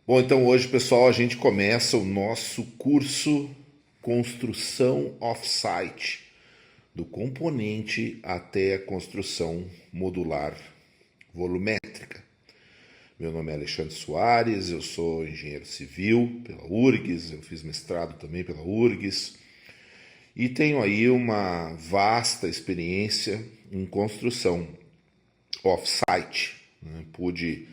Bom, então hoje, pessoal, a gente começa o nosso curso Construção Off-Site, do componente até a construção modular volumétrica. Meu nome é Alexandre Soares, eu sou engenheiro civil pela URGS, eu fiz mestrado também pela URGS e tenho aí uma vasta experiência em construção off-site. Pude,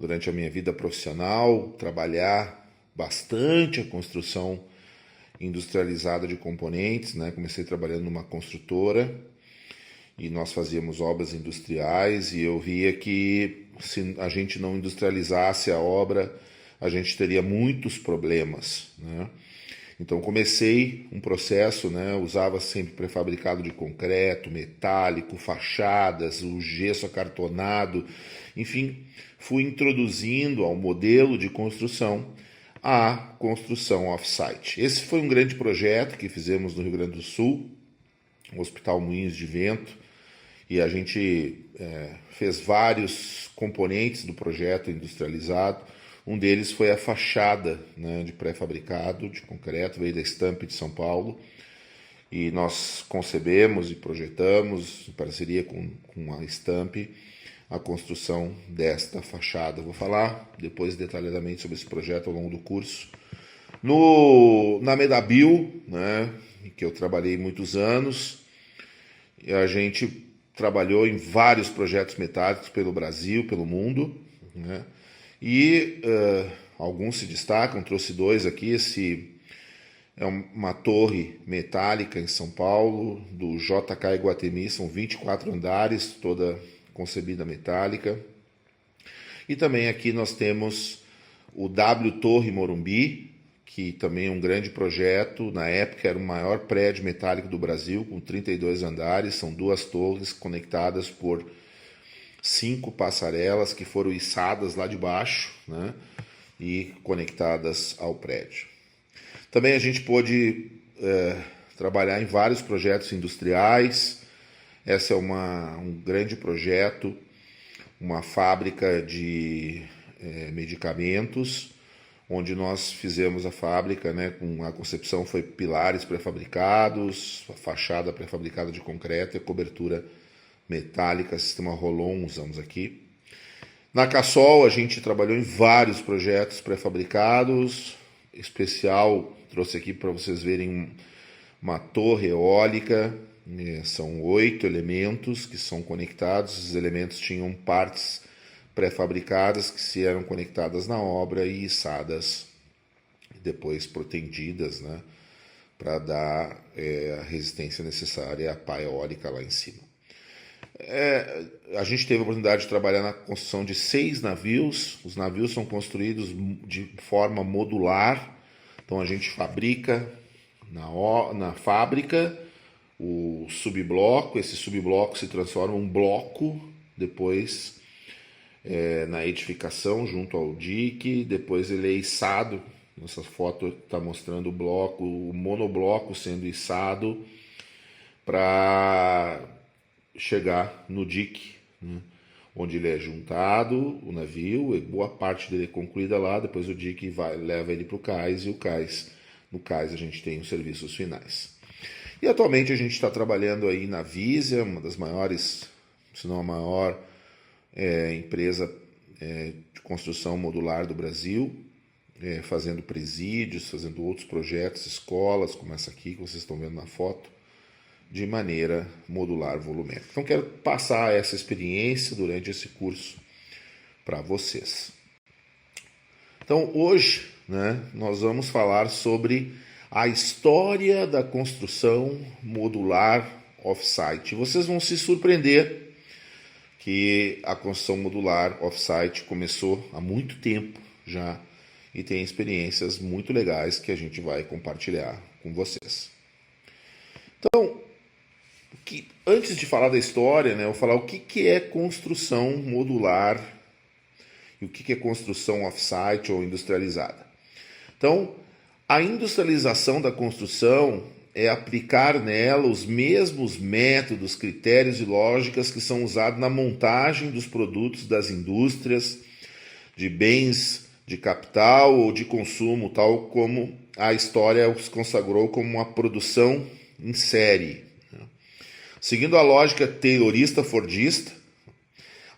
durante a minha vida profissional, trabalhar bastante a construção industrializada de componentes. Comecei trabalhando numa construtora e nós fazíamos obras industriais e eu via que se a gente não industrializasse a obra, a gente teria muitos problemas. Então comecei um processo, usava sempre pré-fabricado de concreto, metálico, fachadas, o gesso acartonado, enfim, fui introduzindo ao modelo de construção a construção off-site. Esse foi um grande projeto que fizemos no Rio Grande do Sul, o Hospital Moinhos de Vento, e a gente fez vários componentes do projeto industrializado. Um deles foi a fachada, de pré-fabricado de concreto, veio da Stamp de São Paulo, e nós concebemos e projetamos, em parceria com a Stamp, a construção desta fachada. Vou falar depois detalhadamente sobre esse projeto ao longo do curso. Na Medabil, que eu trabalhei muitos anos, a gente trabalhou em vários projetos metálicos pelo Brasil, pelo mundo, e alguns se destacam, trouxe dois aqui. Esse é uma torre metálica em São Paulo, do JK Iguatemi, são 24 andares, toda concebida metálica. E também aqui nós temos o W Torre Morumbi, que também é um grande projeto. Na época era o maior prédio metálico do Brasil, com 32 andares, são duas torres conectadas por 5 passarelas que foram içadas lá de baixo, e conectadas ao prédio. Também a gente pôde trabalhar em vários projetos industriais. Esse é um grande projeto, uma fábrica de medicamentos, onde nós fizemos a fábrica, com a concepção foi pilares pré-fabricados, a fachada pré-fabricada de concreto e a cobertura metálica, sistema Rolon usamos aqui. Na Cassol a gente trabalhou em vários projetos pré-fabricados, especial, trouxe aqui para vocês verem uma torre eólica, são 8 elementos que são conectados. Os elementos tinham partes pré-fabricadas que se eram conectadas na obra e içadas, depois protendidas, para dar a resistência necessária à pá eólica lá em cima. A gente teve a oportunidade de trabalhar na construção de 6 navios. Os navios são construídos de forma modular, então a gente fabrica na fábrica o subbloco, esse subbloco se transforma em um bloco, depois na edificação junto ao dique, depois ele é içado. Essa foto está mostrando o monobloco sendo içado para chegar no dique, onde ele é juntado, o navio, e boa parte dele é concluída lá. Depois o dique leva ele para o cais, e no cais a gente tem os serviços finais. E atualmente a gente está trabalhando aí na Visia, uma das maiores, se não a maior empresa de construção modular do Brasil, fazendo presídios, fazendo outros projetos, escolas, como essa aqui que vocês estão vendo na foto, de maneira modular volumétrica. Então quero passar essa experiência durante esse curso para vocês. Então hoje nós vamos falar sobre a história da construção modular off-site. Vocês vão se surpreender que a construção modular off-site começou há muito tempo já e tem experiências muito legais que a gente vai compartilhar com vocês. Então, antes de falar da história, eu vou falar o que é construção modular e o que é construção off-site ou industrializada. Então, a industrialização da construção é aplicar nela os mesmos métodos, critérios e lógicas que são usados na montagem dos produtos das indústrias, de bens de capital ou de consumo, tal como a história os consagrou como uma produção em série. Seguindo a lógica taylorista-fordista,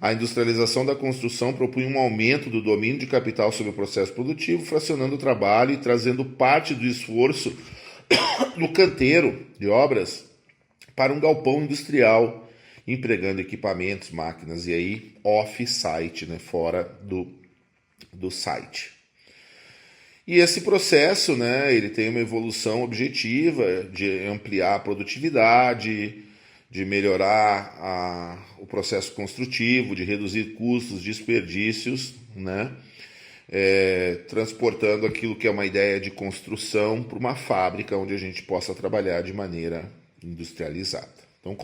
a industrialização da construção propunha um aumento do domínio de capital sobre o processo produtivo, fracionando o trabalho e trazendo parte do esforço no canteiro de obras para um galpão industrial, empregando equipamentos, máquinas e aí off-site, né, fora do site. E esse processo, né, ele tem uma evolução objetiva de ampliar a produtividade, de melhorar o processo construtivo, de reduzir custos, desperdícios, né, transportando aquilo que é uma ideia de construção para uma fábrica onde a gente possa trabalhar de maneira industrializada. Então,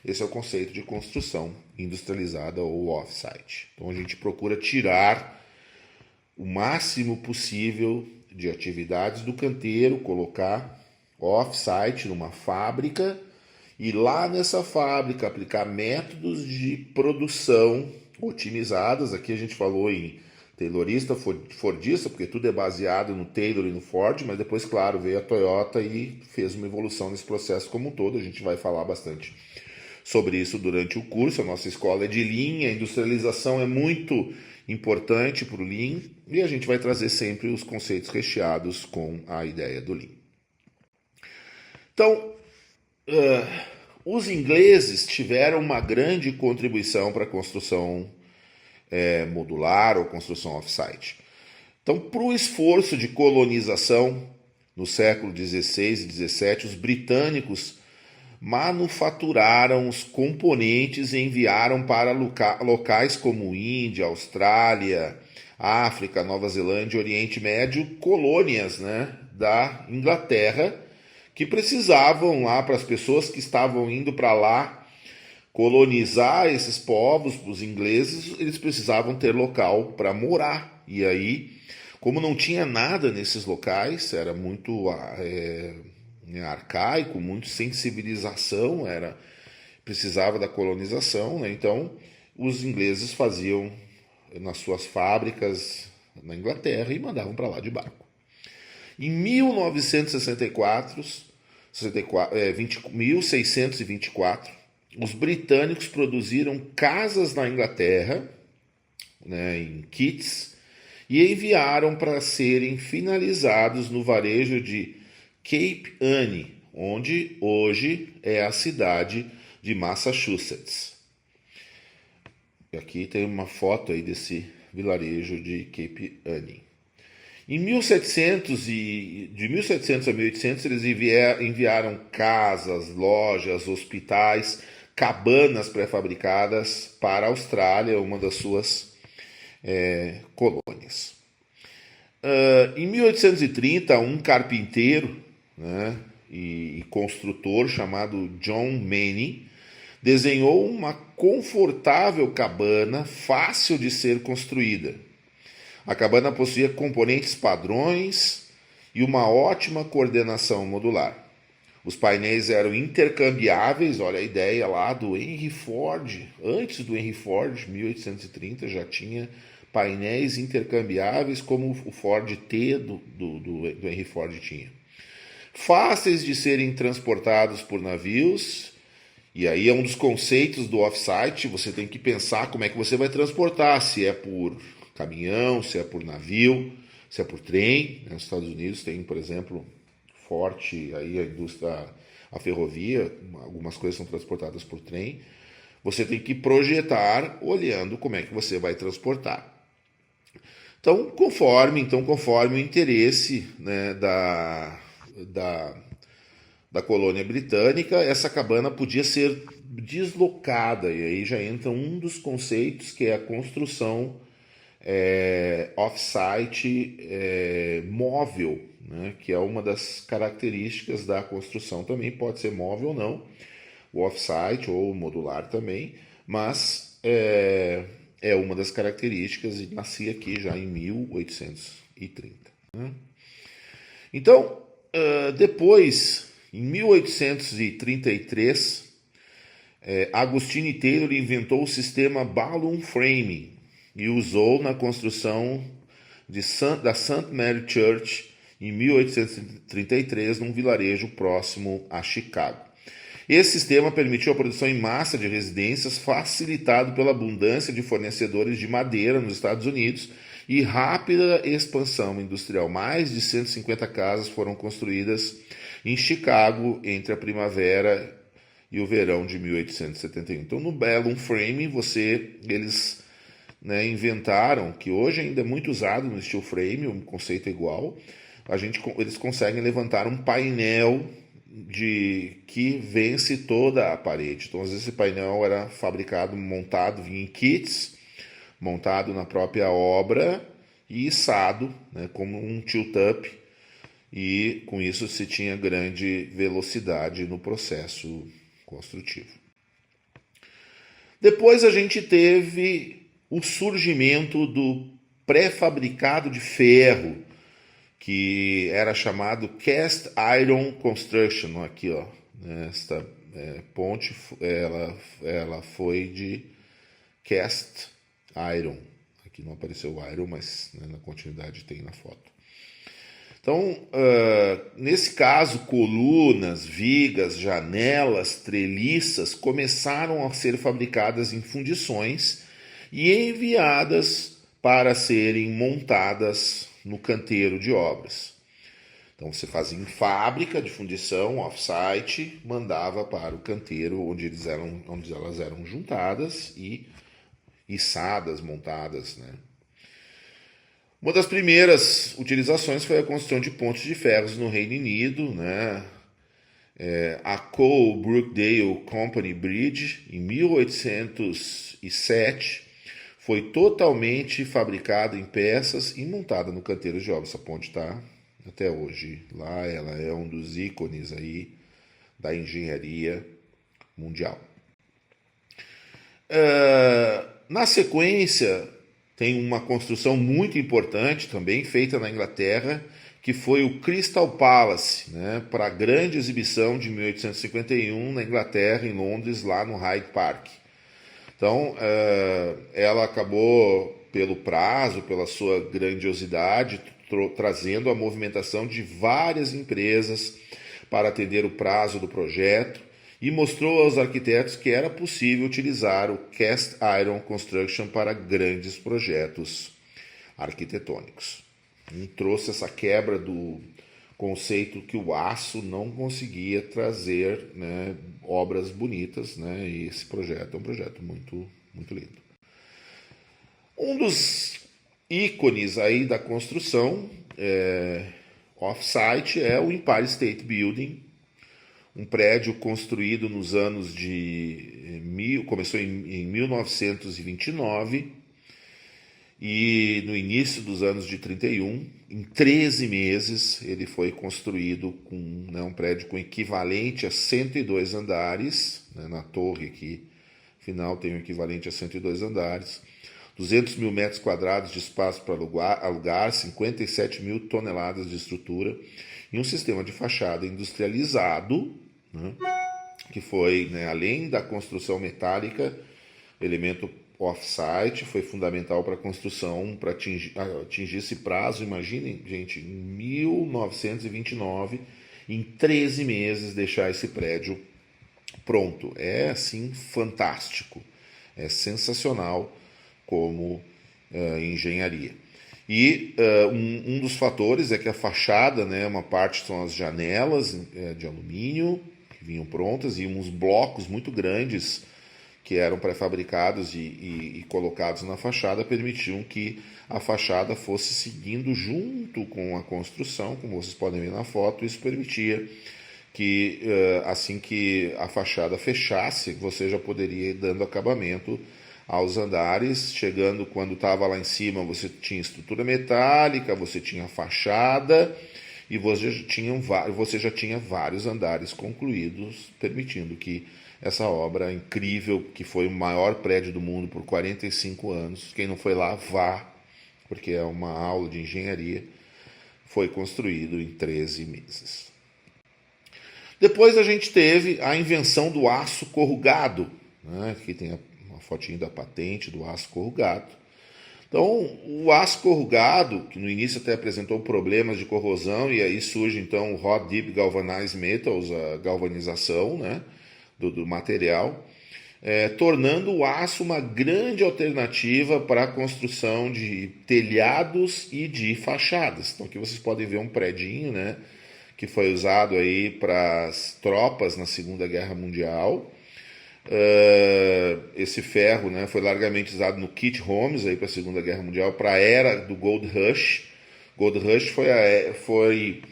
esse é o conceito de construção industrializada ou off-site. Então, a gente procura tirar o máximo possível de atividades do canteiro, colocar off-site numa fábrica e lá nessa fábrica aplicar métodos de produção otimizadas. Aqui a gente falou em taylorista, fordista, porque tudo é baseado no Taylor e no Ford, mas depois, claro, veio a Toyota e fez uma evolução nesse processo como um todo. A gente vai falar bastante sobre isso durante o curso. A nossa escola é de Lean, a industrialização é muito importante para o Lean e a gente vai trazer sempre os conceitos recheados com a ideia do Lean. Então, os ingleses tiveram uma grande contribuição para a construção modular ou construção off-site. Então, para o esforço de colonização no século XVI e XVII, os britânicos manufaturaram os componentes e enviaram para locais como Índia, Austrália, África, Nova Zelândia, Oriente Médio, colônias, né, da Inglaterra, que precisavam lá, para as pessoas que estavam indo para lá colonizar esses povos, os ingleses, eles precisavam ter local para morar. E aí, como não tinha nada nesses locais, era muito arcaico, muito sem civilização, precisava da colonização, né? Então os ingleses faziam nas suas fábricas na Inglaterra e mandavam para lá de barco. Em 1624, os britânicos produziram casas na Inglaterra, né, em kits, e enviaram para serem finalizados no varejo de Cape Ann, onde hoje é a cidade de Massachusetts. E aqui tem uma foto aí desse vilarejo de Cape Ann. De 1700 a 1800 eles enviaram casas, lojas, hospitais, cabanas pré-fabricadas para a Austrália, uma das suas colônias. Em 1830, um carpinteiro, né, e construtor chamado John Manning desenhou uma confortável cabana fácil de ser construída. A cabana possuía componentes padrões e uma ótima coordenação modular. Os painéis eram intercambiáveis, olha a ideia lá do Henry Ford. Antes do Henry Ford, 1830, já tinha painéis intercambiáveis como o Ford T do Henry Ford tinha. Fáceis de serem transportados por navios, e aí é um dos conceitos do off-site. Você tem que pensar como é que você vai transportar, se é por caminhão, se é por navio, se é por trem. Nos Estados Unidos tem, por exemplo, forte aí a indústria, a ferrovia, algumas coisas são transportadas por trem. Você tem que projetar olhando como é que você vai transportar. Então, conforme o interesse, né, da colônia britânica, essa cabana podia ser deslocada, e aí já entra um dos conceitos, que é a construção off-site móvel, né, que é uma das características da construção. Também pode ser móvel ou não, o off-site ou modular também, mas é uma das características e nascia aqui já em 1830. Né? Então, depois, em 1833, Agostini Taylor inventou o sistema balloon framing e usou na construção da St. Mary Church em 1833, num vilarejo próximo a Chicago. Esse sistema permitiu a produção em massa de residências, facilitado pela abundância de fornecedores de madeira nos Estados Unidos e rápida expansão industrial. Mais de 150 casas foram construídas em Chicago entre a primavera e o verão de 1871. Então, no Bellum Frame, eles inventaram, que hoje ainda é muito usado no steel frame, o conceito é igual, eles conseguem levantar um painel que vence toda a parede. Então, às vezes, esse painel era fabricado, montado, vinha em kits, montado na própria obra e içado, como um tilt-up, e com isso se tinha grande velocidade no processo construtivo. Depois a gente teve o surgimento do pré-fabricado de ferro, que era chamado Cast Iron Construction. Aqui, ó, esta ponte, ela foi de Cast Iron. Aqui não apareceu o Iron, mas na continuidade tem na foto. Então, nesse caso, colunas, vigas, janelas, treliças começaram a ser fabricadas em fundições e enviadas para serem montadas no canteiro de obras. Então você fazia em fábrica de fundição, off-site, mandava para o canteiro onde elas eram juntadas e içadas, montadas, Uma das primeiras utilizações foi a construção de pontes de ferros no Reino Unido, a Cole Brookdale Company Bridge, em 1807, foi totalmente fabricada em peças e montada no canteiro de obras. Essa ponte está até hoje lá, ela é um dos ícones aí da engenharia mundial. Na sequência, tem uma construção muito importante também, feita na Inglaterra, que foi o Crystal Palace, para a grande exibição de 1851 na Inglaterra, em Londres, lá no Hyde Park. Então, ela acabou, pelo prazo, pela sua grandiosidade, trazendo a movimentação de várias empresas para atender o prazo do projeto e mostrou aos arquitetos que era possível utilizar o Cast Iron Construction para grandes projetos arquitetônicos. E trouxe essa quebra do conceito que o aço não conseguia trazer obras bonitas, e esse projeto é um projeto muito, muito lindo. Um dos ícones aí da construção off-site é o Empire State Building, um prédio construído nos anos começou em 1929 e no início dos anos de 31, em 13 meses, ele foi construído com um prédio com equivalente a 102 andares, na torre aqui, final tem o equivalente a 102 andares, 200 mil metros quadrados de espaço para alugar, 57 mil toneladas de estrutura e um sistema de fachada industrializado, que foi, além da construção metálica, elemento off-site, foi fundamental para a construção, para atingir esse prazo. Imaginem, gente, em 1929, em 13 meses, deixar esse prédio pronto. É, assim, fantástico. É sensacional como engenharia. E um dos fatores é que a fachada, uma parte são as janelas de alumínio, que vinham prontas, e uns blocos muito grandes que eram pré-fabricados e colocados na fachada, permitiam que a fachada fosse seguindo junto com a construção, como vocês podem ver na foto. Isso permitia que, assim que a fachada fechasse, você já poderia ir dando acabamento aos andares. Chegando, quando estava lá em cima, você tinha estrutura metálica, você tinha fachada, e você já tinha vários andares concluídos, permitindo que essa obra incrível, que foi o maior prédio do mundo por 45 anos, quem não foi lá, vá, porque é uma aula de engenharia, foi construído em 13 meses. Depois a gente teve a invenção do aço corrugado, aqui tem uma fotinho da patente do aço corrugado. Então, o aço corrugado, que no início até apresentou problemas de corrosão, e aí surge então o Hot Dip Galvanized Metals, a galvanização, né, do material, tornando o aço uma grande alternativa para a construção de telhados e de fachadas. Então aqui vocês podem ver um predinho, né, que foi usado aí para as tropas na Segunda Guerra Mundial. Esse ferro, né, foi largamente usado no kit homes para a Segunda Guerra Mundial, para a era do Gold Rush. Gold Rush foi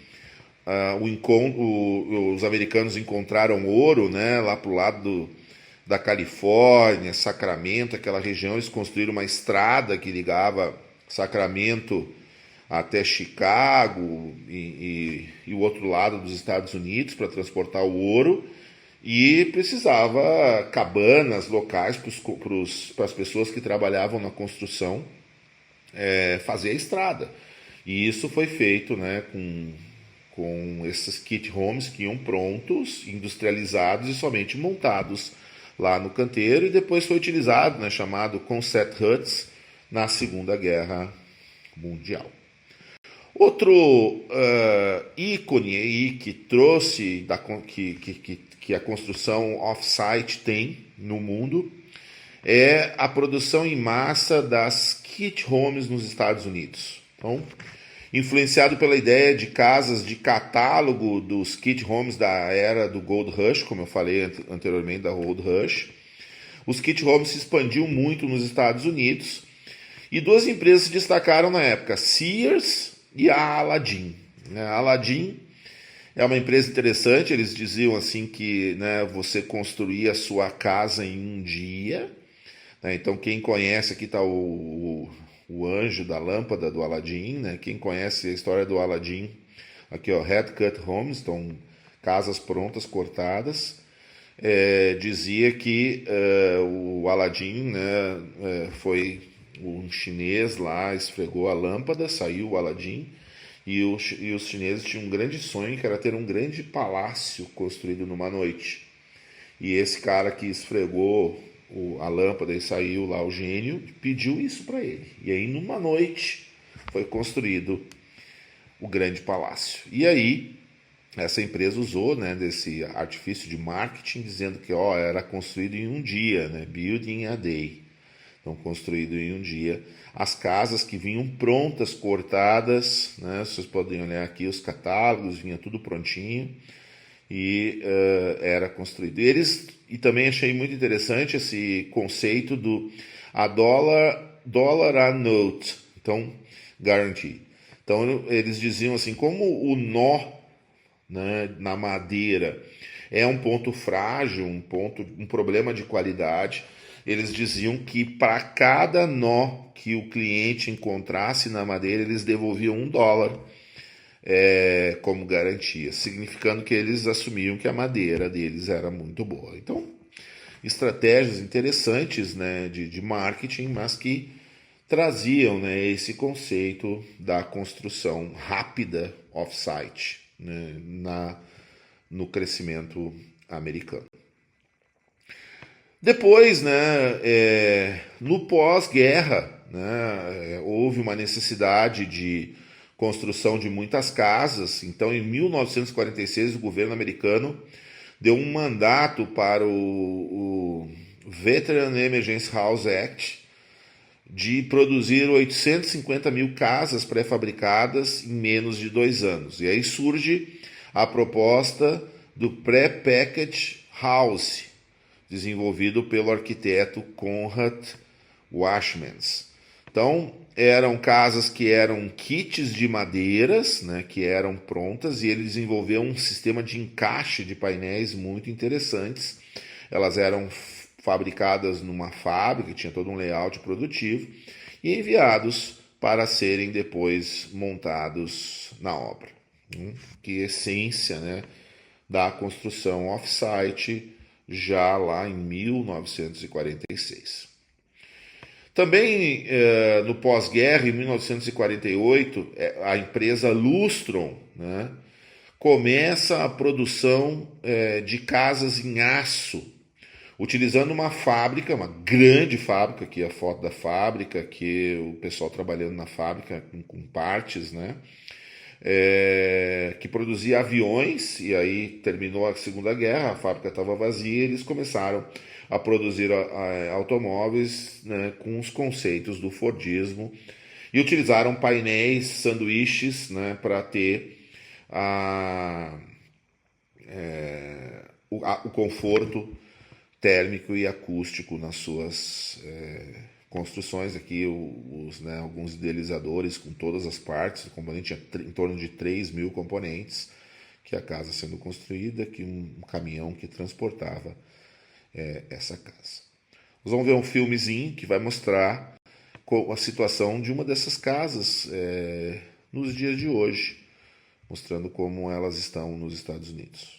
o encontro, os americanos encontraram ouro, né, lá para o lado da Califórnia, Sacramento, aquela região. Eles construíram uma estrada que ligava Sacramento até Chicago e o outro lado dos Estados Unidos para transportar o ouro. E precisava cabanas locais para as pessoas que trabalhavam na construção fazer a estrada. E isso foi feito, né, com esses kit homes que iam prontos, industrializados e somente montados lá no canteiro, e depois foi utilizado, né, chamado Concept Huts, na Segunda Guerra Mundial. Outro ícone aí que trouxe, que a construção off-site tem no mundo, é a produção em massa das kit homes nos Estados Unidos. Então, influenciado pela ideia de casas de catálogo dos kit homes da era do Gold Rush, como eu falei anteriormente, da Gold Rush, os kit homes se expandiu muito nos Estados Unidos, e duas empresas se destacaram na época, Sears e a Aladdin. A Aladdin é uma empresa interessante. Eles diziam assim que, né, você construía a sua casa em um dia, né? Então quem conhece, aqui está o anjo da lâmpada do Aladdin, né? Quem conhece a história do Aladdin, aqui ó, Head Cut Homes, então casas prontas, cortadas. Dizia que o Aladdin, né, foi um chinês lá, esfregou a lâmpada, saiu o Aladdin, e os chineses tinham um grande sonho, que era ter um grande palácio construído numa noite. E esse cara que esfregou a lâmpada e saiu lá, o gênio, pediu isso para ele. E aí, numa noite, foi construído o grande palácio. E aí, essa empresa usou, né, desse artifício de marketing, dizendo que era construído em um dia, né, building a day. Então, construído em um dia. As casas que vinham prontas, cortadas, né, vocês podem olhar aqui os catálogos, vinha tudo prontinho e era construído. E também achei muito interessante esse conceito do dollar a note, então, guarantee. Então, eles diziam assim, como o nó, né, na madeira é um ponto frágil, um problema de qualidade, eles diziam que para cada nó que o cliente encontrasse na madeira, eles devolviam $1 como garantia, significando que eles assumiam que a madeira deles era muito boa. Então, estratégias interessantes, né, de marketing, mas que traziam, né, esse conceito da construção rápida off-site, né, no crescimento americano. Depois, né, no pós-guerra, né, houve uma necessidade de construção de muitas casas. Então, em 1946, o governo americano deu um mandato para o Veteran Emergency House Act de produzir 850 mil casas pré-fabricadas em menos de 2 anos. E aí surge a proposta do Prepackaged House, desenvolvido pelo arquiteto Conrad Waschmans. Então, eram casas que eram kits de madeiras, né, que eram prontas, e ele desenvolveu um sistema de encaixe de painéis muito interessantes. Elas eram fabricadas numa fábrica, tinha todo um layout produtivo, e enviados para serem depois montados na obra. Que essência, né, da construção off-site, já lá em 1946. Também no pós-guerra, em 1948, a empresa Lustron, né, começa a produção de casas em aço, utilizando uma fábrica, uma grande fábrica, aqui a foto da fábrica, aqui o pessoal trabalhando na fábrica com partes, né? Que produzia aviões, e aí terminou a Segunda Guerra, a fábrica estava vazia, e eles começaram a produzir automóveis, né, com os conceitos do Fordismo, e utilizaram painéis, sanduíches, né, para ter o conforto térmico e acústico nas suas construções. Aqui alguns idealizadores com todas as partes. O componente tinha em torno de 3.000 componentes, que a casa sendo construída, que um caminhão que transportava essa casa. Nós vamos ver um filmezinho que vai mostrar a situação de uma dessas casas nos dias de hoje, mostrando como elas estão nos Estados Unidos.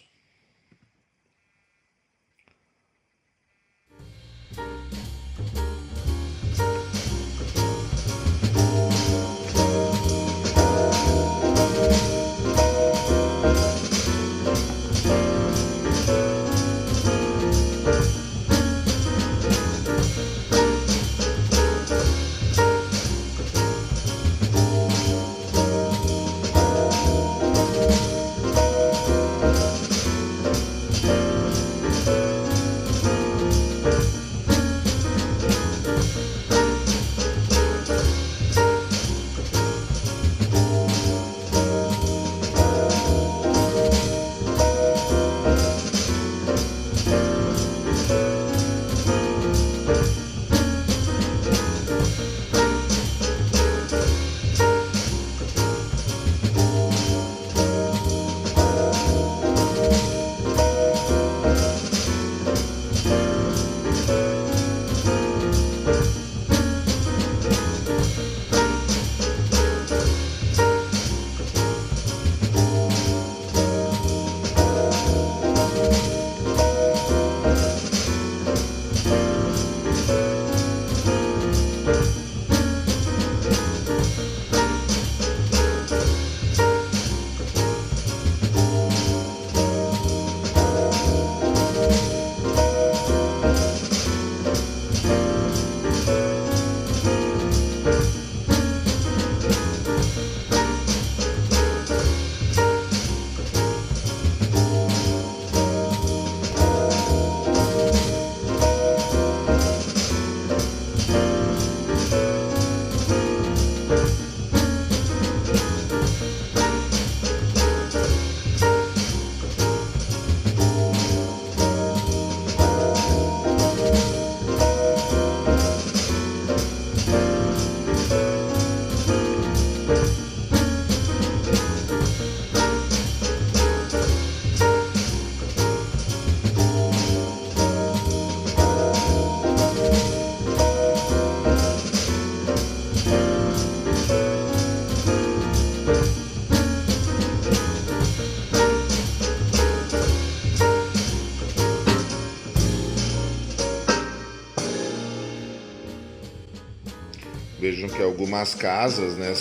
Vejam que algumas casas, né,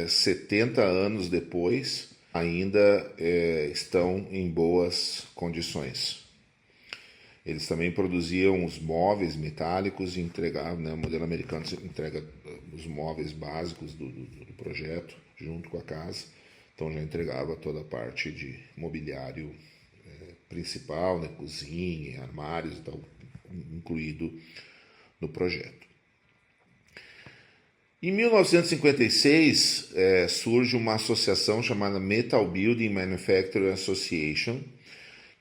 70 anos depois, ainda estão em boas condições. Eles também produziam os móveis metálicos e entregavam, né, o modelo americano entrega os móveis básicos do projeto junto com a casa. Então já entregava toda a parte de mobiliário principal, né, cozinha, armários e tal, incluído no projeto. Em 1956, surge uma associação chamada Metal Building Manufacturing Association,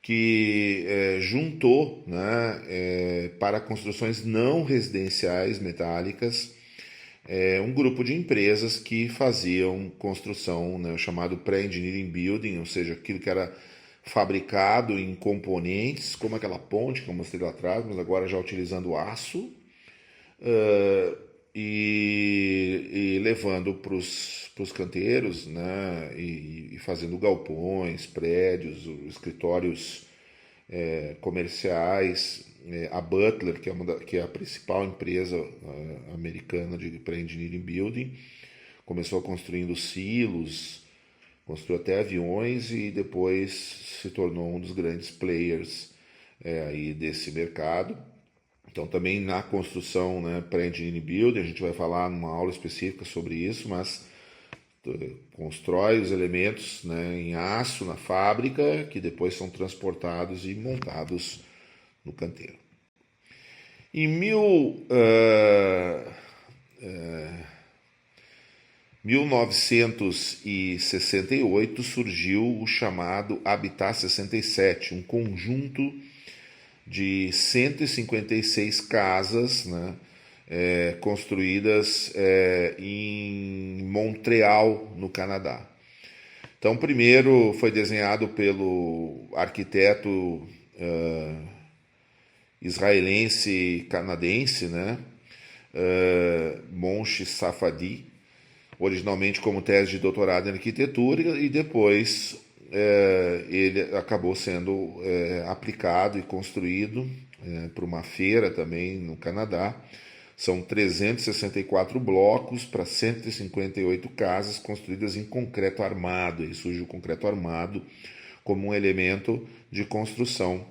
que juntou, né, para construções não residenciais metálicas um grupo de empresas que faziam construção, né, chamado Pre-Engineering Building, ou seja, aquilo que era fabricado em componentes, como aquela ponte que eu mostrei lá atrás, mas agora já utilizando aço, e levando para os canteiros, né, e fazendo galpões, prédios, escritórios comerciais. A Butler, que é a principal empresa americana de Pre-Engineering Building, começou construindo silos, construiu até aviões e depois se tornou um dos grandes players aí desse mercado. Então também na construção, né, pré-engineering building, a gente vai falar numa aula específica sobre isso, mas constrói os elementos, né, em aço na fábrica, que depois são transportados e montados no canteiro. Em 1968 surgiu o chamado Habitat 67, um conjunto de 156 casas, né, construídas em Montreal, no Canadá. Então, primeiro foi desenhado pelo arquiteto israelense-canadense, né, Moshe Safadi, originalmente como tese de doutorado em arquitetura, e depois ele acabou sendo aplicado e construído para uma feira também no Canadá. São 364 blocos para 158 casas construídas em concreto armado. E surge o concreto armado como um elemento de construção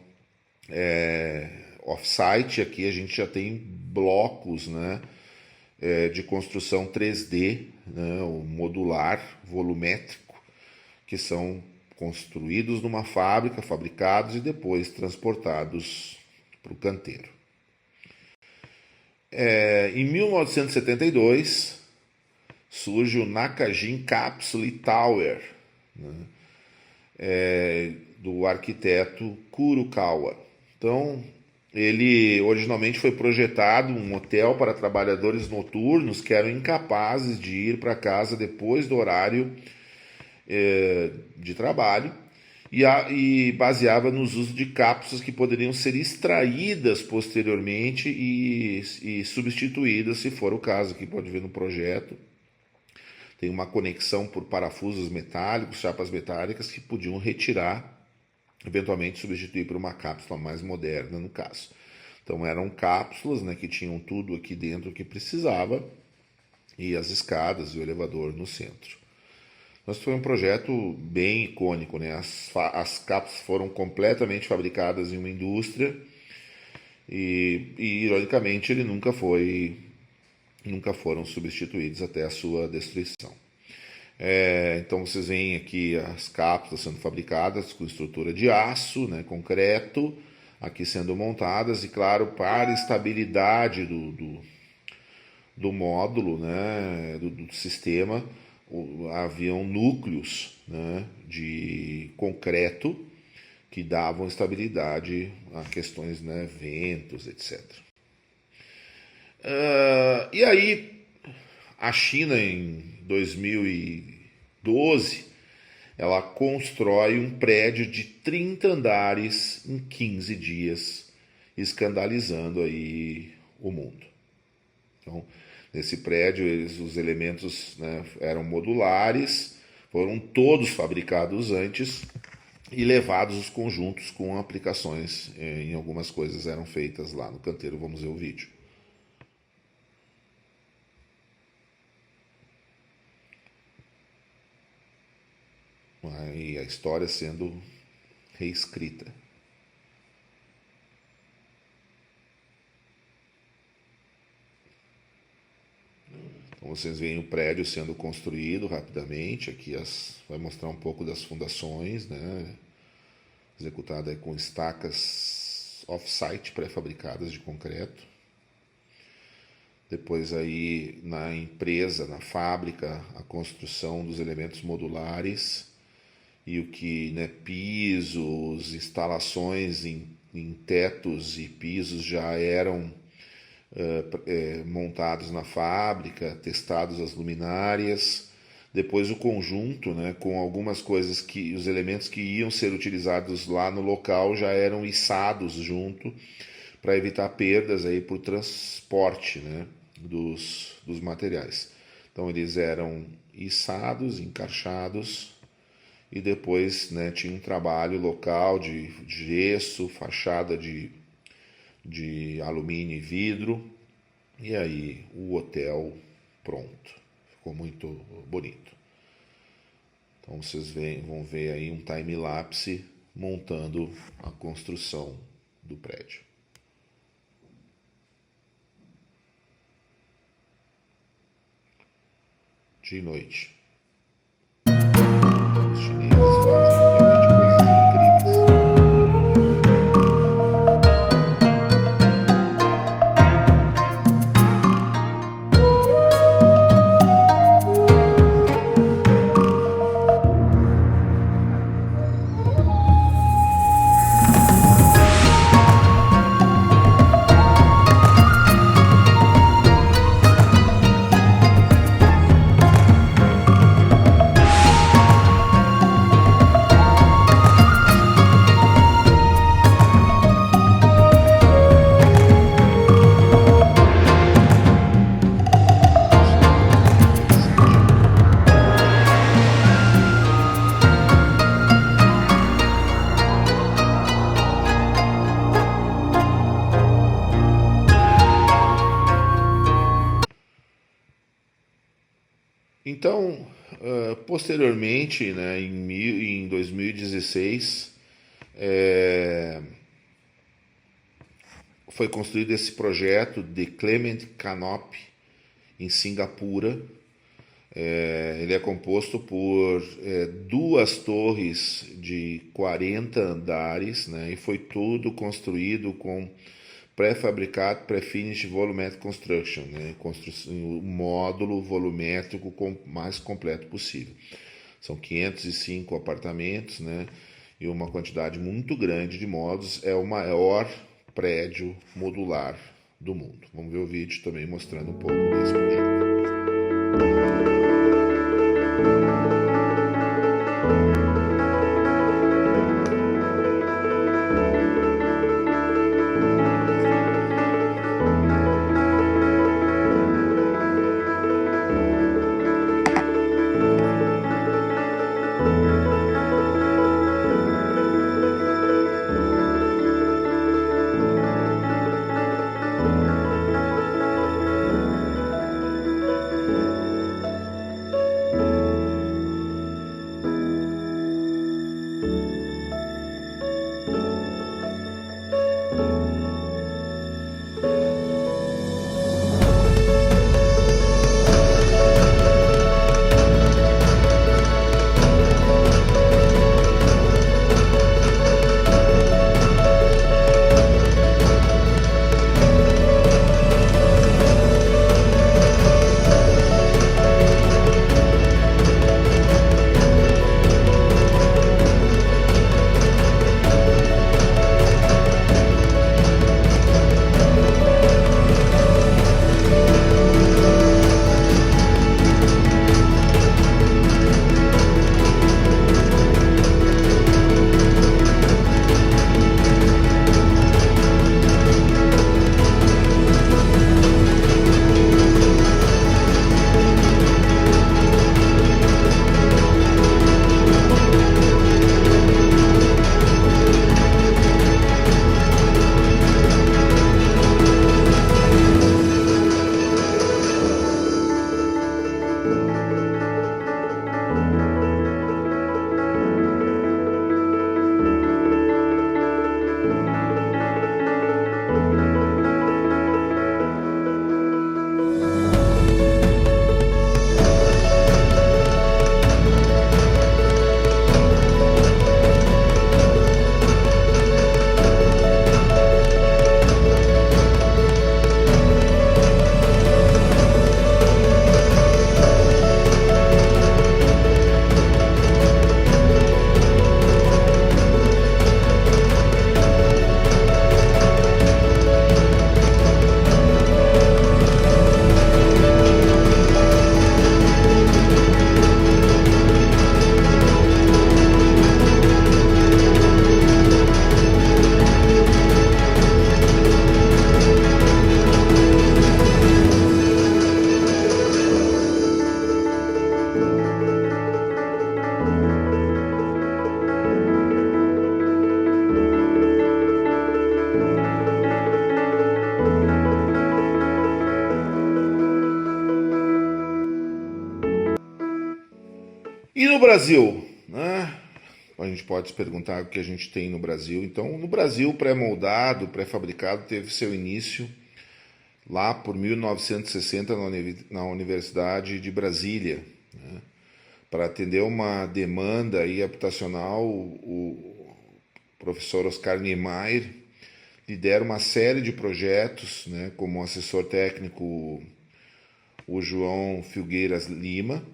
off-site. Aqui a gente já tem blocos, né, de construção 3D, né, o modular, volumétrico, que são construídos numa fábrica, fabricados e depois transportados para o canteiro. Em 1972 surge o Nakajin Capsule Tower, né, do arquiteto Kurokawa. Então, ele originalmente foi projetado um hotel para trabalhadores noturnos que eram incapazes de ir para casa depois do horário de trabalho, e baseava nos usos de cápsulas que poderiam ser extraídas posteriormente e substituídas, se for o caso. Aqui pode ver no projeto, tem uma conexão por parafusos metálicos, chapas metálicas que podiam retirar, eventualmente substituir por uma cápsula mais moderna, no caso. Então eram cápsulas, né, que tinham tudo aqui dentro que precisava, e as escadas e o elevador no centro. Mas foi um projeto bem icônico, né? As cápsulas foram completamente fabricadas em uma indústria e ironicamente, ele nunca foram substituídos até a sua destruição. Então vocês veem aqui as cápsulas sendo fabricadas com estrutura de aço, né, concreto, aqui sendo montadas, e claro, para estabilidade do módulo, né, do sistema, haviam núcleos, né, de concreto que davam estabilidade a questões, né, ventos, etc. E aí, a China, em 2012, ela constrói um prédio de 30 andares em 15 dias, escandalizando aí o mundo. Então, nesse prédio, os elementos, né, eram modulares, foram todos fabricados antes e levados os conjuntos com aplicações em algumas coisas eram feitas lá no canteiro. Vamos ver o vídeo. Aí a história sendo reescrita. Então vocês veem o prédio sendo construído rapidamente. Aqui vai mostrar um pouco das fundações, né? Executada com estacas off-site pré-fabricadas de concreto. Depois aí na empresa, na fábrica, a construção dos elementos modulares e o que, né, pisos, instalações em tetos e pisos já eram montados na fábrica, testados as luminárias. Depois o conjunto, né, com algumas coisas que os elementos que iam ser utilizados lá no local já eram içados junto para evitar perdas aí por transporte, né, dos materiais. Então eles eram içados, encaixados, e depois, né, tinha um trabalho local de gesso, fachada de alumínio e vidro, e aí o hotel pronto. Ficou muito bonito. Então vocês vão ver aí um time-lapse montando a construção do prédio. De noite. Os chineses fazem realmente coisas incríveis. Então, posteriormente, né, em 2016, foi construído esse projeto de Clement Canopy em Singapura. Ele é composto por duas torres de 40 andares, né, e foi tudo construído com pré-fabricado, pré-finished volumetric construction, né, um módulo volumétrico mais completo possível. São 505 apartamentos, né, e uma quantidade muito grande de módulos. É o maior prédio modular do mundo. Vamos ver o vídeo também mostrando um pouco desse projeto. E no Brasil, né? a gente pode se perguntar o que a gente tem no Brasil. Então, no Brasil, pré-moldado, pré-fabricado, teve seu início lá por 1960 na Universidade de Brasília, né? Para atender uma demanda aí habitacional, o professor Oscar Niemeyer lidera uma série de projetos, né, como assessor técnico o João Filgueiras Lima,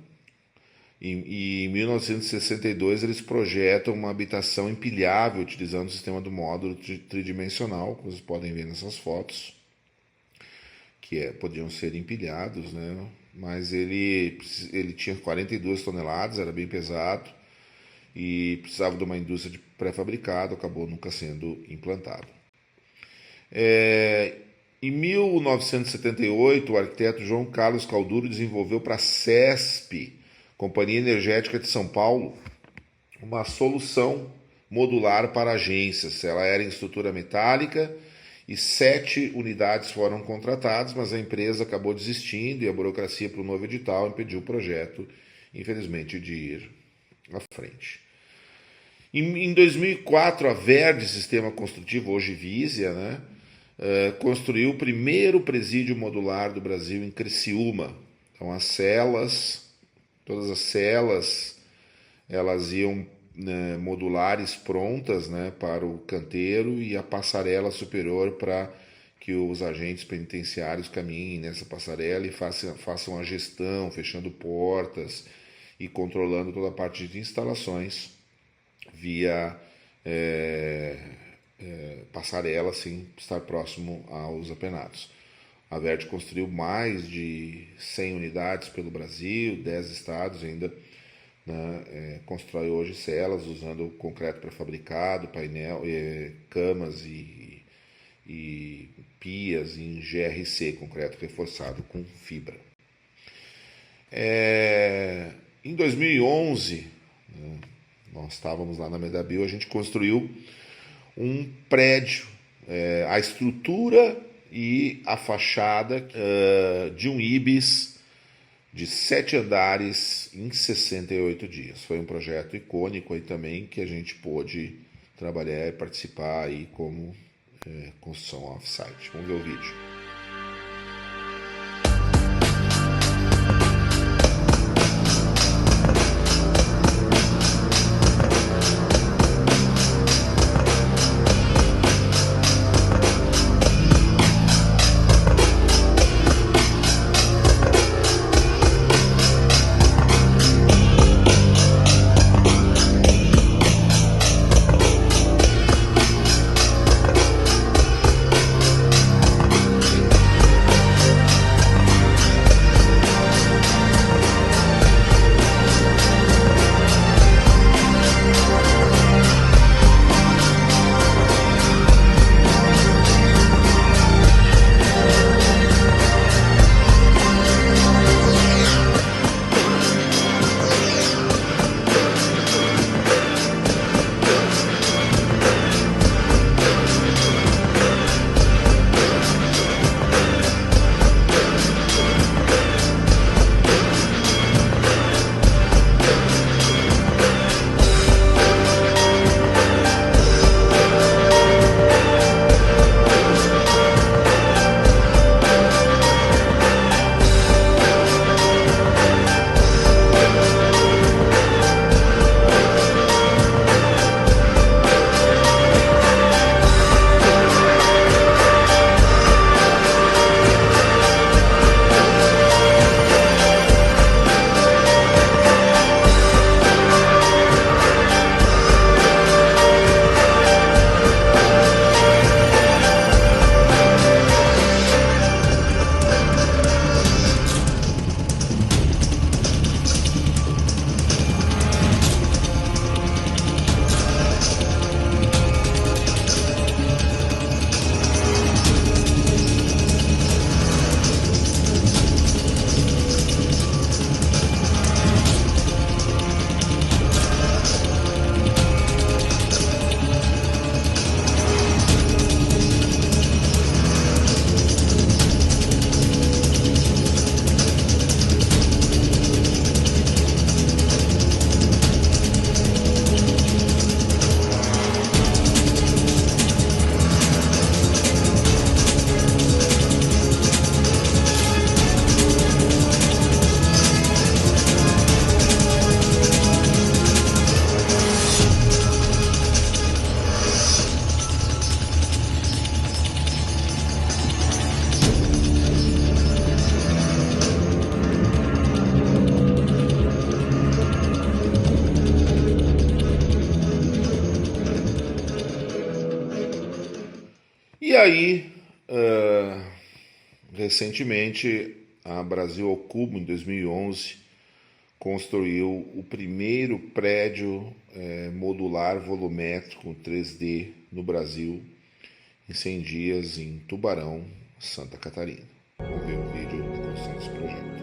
e em 1962 eles projetam uma habitação empilhável utilizando o sistema do módulo tridimensional, que vocês podem ver nessas fotos, que podiam ser empilhados, né? Mas ele tinha 42 toneladas, era bem pesado e precisava de uma indústria de pré-fabricado, acabou nunca sendo implantado. Em 1978, o arquiteto João Carlos Calduro desenvolveu para a CESP, Companhia Energética de São Paulo, uma solução modular para agências. Ela era em estrutura metálica e 7 unidades foram contratadas, mas a empresa acabou desistindo e a burocracia para o novo edital impediu o projeto, infelizmente, de ir à frente. Em 2004, a Verde Sistema Construtivo, hoje Visia, né, construiu o primeiro presídio modular do Brasil em Criciúma. Então, as celas, todas as celas, elas iam, né, modulares prontas, né, para o canteiro, e a passarela superior para que os agentes penitenciários caminhem nessa passarela e façam a gestão, fechando portas e controlando toda a parte de instalações via passarela, sem estar próximo aos apenados. A Verde construiu mais de 100 unidades pelo Brasil, 10 estados ainda, né, constrói hoje celas usando concreto pré-fabricado, painel, camas e pias em GRC, concreto reforçado com fibra. Em 2011, né, nós estávamos lá na Medabio, a gente construiu um prédio, a estrutura e a fachada de um IBIS de 7 andares em 68 dias. Foi um projeto icônico aí também, que a gente pôde trabalhar e participar aí como construção off-site. Vamos ver o vídeo. aí, recentemente, a Brasil ao Cubo, em 2011, construiu o primeiro prédio modular volumétrico 3D no Brasil, em 100 dias, em Tubarão, Santa Catarina. Vamos ver o vídeo da construção desse projeto.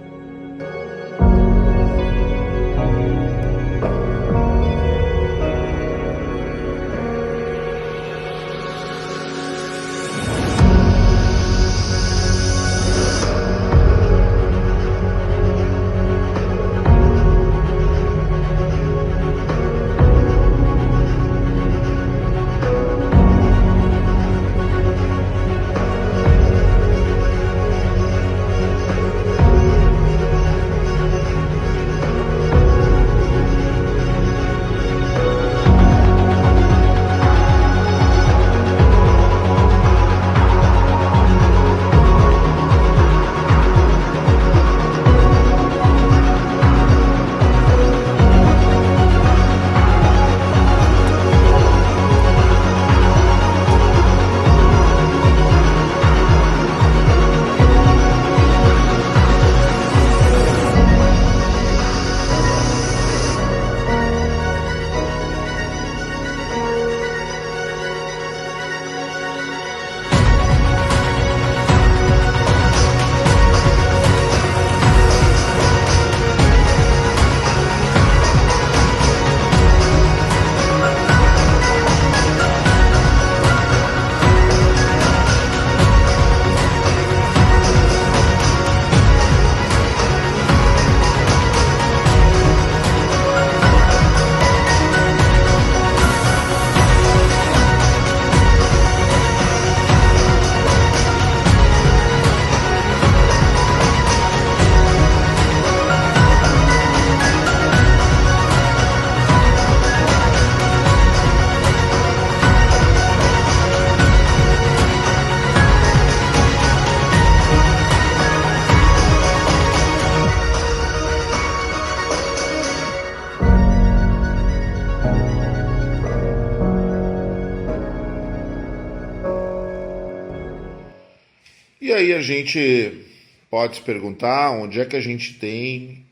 E aí a gente pode se perguntar onde é que a gente tem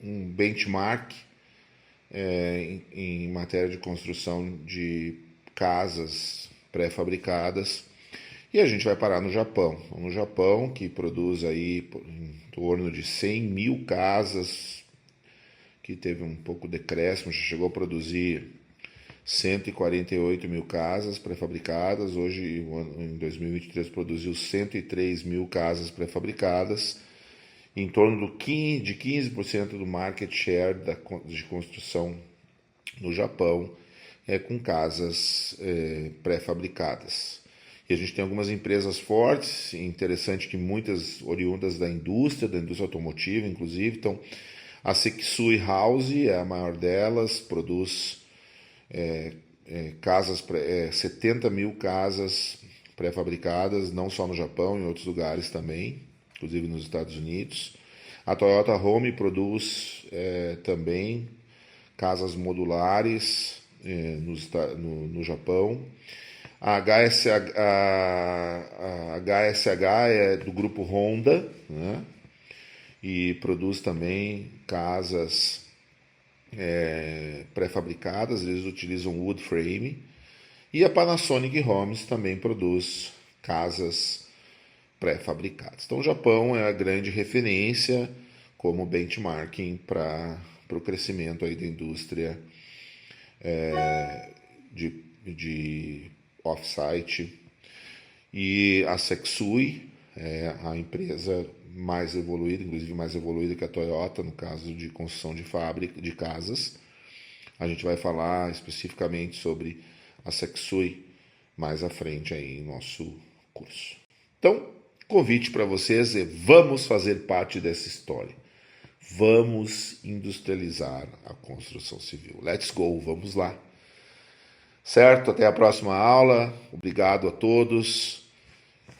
um benchmark em matéria de construção de casas pré-fabricadas, e a gente vai parar no Japão. No Japão, que produz aí em torno de 100 mil casas, que teve um pouco de decréscimo, já chegou a produzir 148 mil casas pré-fabricadas. Hoje, em 2023, produziu 103 mil casas pré-fabricadas, em torno de 15% do market share de construção no Japão, com casas pré-fabricadas. E a gente tem algumas empresas fortes, interessante que muitas oriundas da indústria automotiva, inclusive. Então, a Sekisui House é a maior delas, produz 70 mil casas pré-fabricadas, não só no Japão, em outros lugares também, inclusive nos Estados Unidos. A Toyota Home produz também casas modulares no Japão. A HSH é do grupo Honda, né? E produz também casas pré-fabricadas, eles utilizam wood frame. E a Panasonic Homes também produz casas pré-fabricadas. Então o Japão é a grande referência como benchmarking para o crescimento aí da indústria de off-site. E a Sekisui é a empresa mais evoluída, inclusive mais evoluída que a Toyota, no caso de construção de fábrica, de casas. A gente vai falar especificamente sobre a Sekisui mais à frente aí em nosso curso. Então, convite para vocês é: vamos fazer parte dessa história. Vamos industrializar a construção civil. Let's go, vamos lá. Certo? Até a próxima aula. Obrigado a todos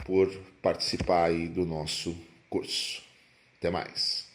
por participar aí do nosso curso. Até mais.